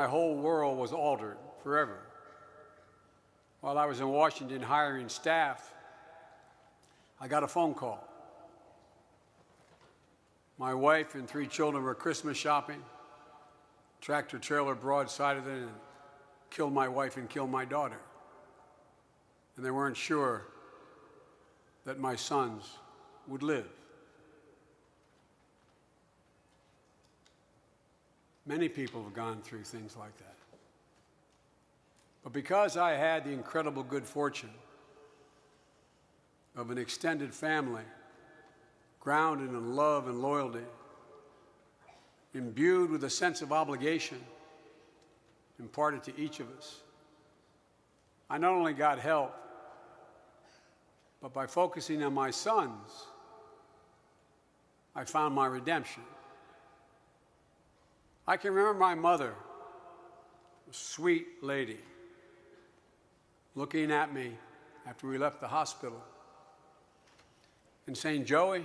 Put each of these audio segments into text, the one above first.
my whole world was altered forever. While I was in Washington hiring staff, I got a phone call. My wife and 3 children were Christmas shopping. Tractor trailer broadsided it and killed my wife and killed my daughter. And they weren't sure that my sons would live. Many people have gone through things like that. But because I had the incredible good fortune of an extended family, grounded in love and loyalty, imbued with a sense of obligation imparted to each of us, I not only got help, but by focusing on my sons, I found my redemption. I can remember my mother, a sweet lady, looking at me after we left the hospital and saying, "Joey,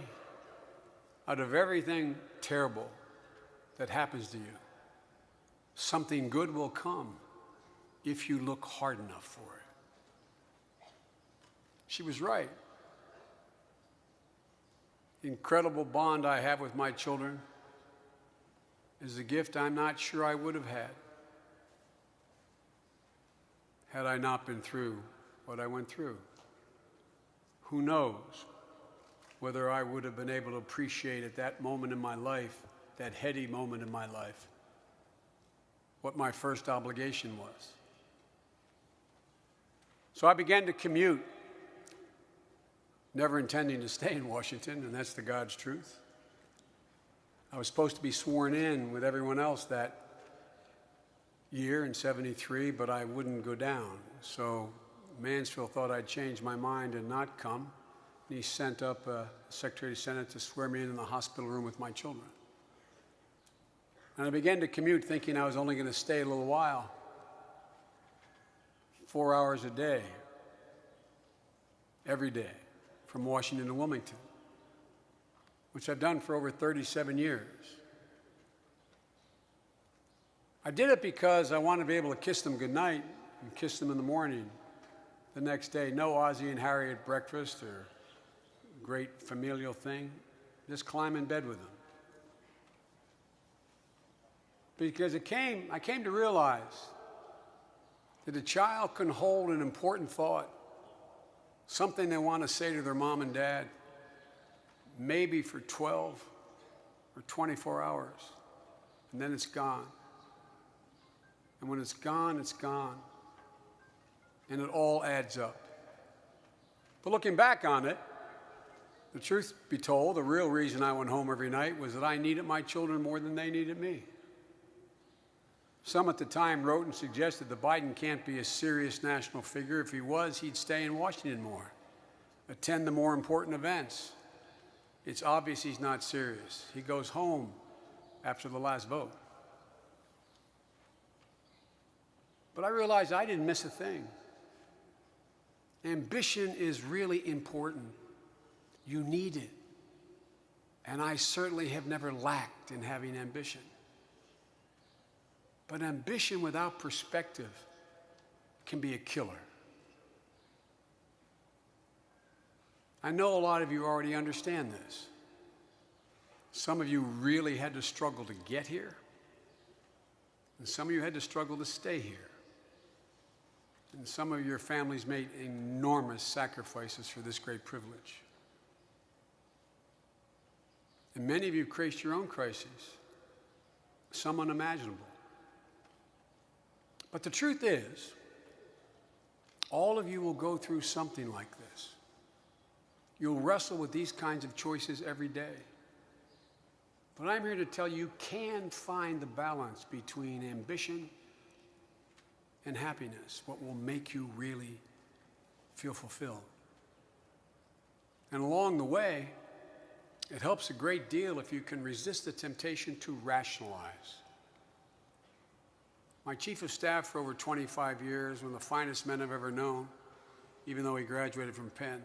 out of everything terrible that happens to you, something good will come if you look hard enough for it." She was right. The incredible bond I have with my children is a gift I'm not sure I would have had I not been through what I went through. Who knows whether I would have been able to appreciate at that moment in my life, that heady moment in my life, what my first obligation was. So I began to commute, never intending to stay in Washington, and that's the God's truth. I was supposed to be sworn in with everyone else that year in '73, but I wouldn't go down. So Mansfield thought I'd changed my mind and not come. And he sent up a Secretary of Senate to swear me in the hospital room with my children. And I began to commute thinking I was only going to stay a little while, 4 hours a day, every day, from Washington to Wilmington, which I've done for over 37 years. I did it because I wanted to be able to kiss them goodnight and kiss them in the morning the next day. No Ozzie and Harry at breakfast or great familial thing. Just climb in bed with them. Because I came to realize that a child can hold an important thought, something they want to say to their mom and dad, maybe for 12 or 24 hours, and then it's gone. And when it's gone, it's gone. And it all adds up. But looking back on it, the truth be told, the real reason I went home every night was that I needed my children more than they needed me. Some at the time wrote and suggested that Biden can't be a serious national figure. If he was, he'd stay in Washington more, attend the more important events. It's obvious he's not serious. He goes home after the last vote. But I realized I didn't miss a thing. Ambition is really important. You need it. And I certainly have never lacked in having ambition. But ambition without perspective can be a killer. I know a lot of you already understand this. Some of you really had to struggle to get here, and some of you had to struggle to stay here. And some of your families made enormous sacrifices for this great privilege. And many of you faced your own crises, some unimaginable. But the truth is, all of you will go through something like this. You'll wrestle with these kinds of choices every day. But I'm here to tell you can find the balance between ambition and happiness, what will make you really feel fulfilled. And along the way, it helps a great deal if you can resist the temptation to rationalize. My chief of staff for over 25 years, one of the finest men I've ever known, even though he graduated from Penn,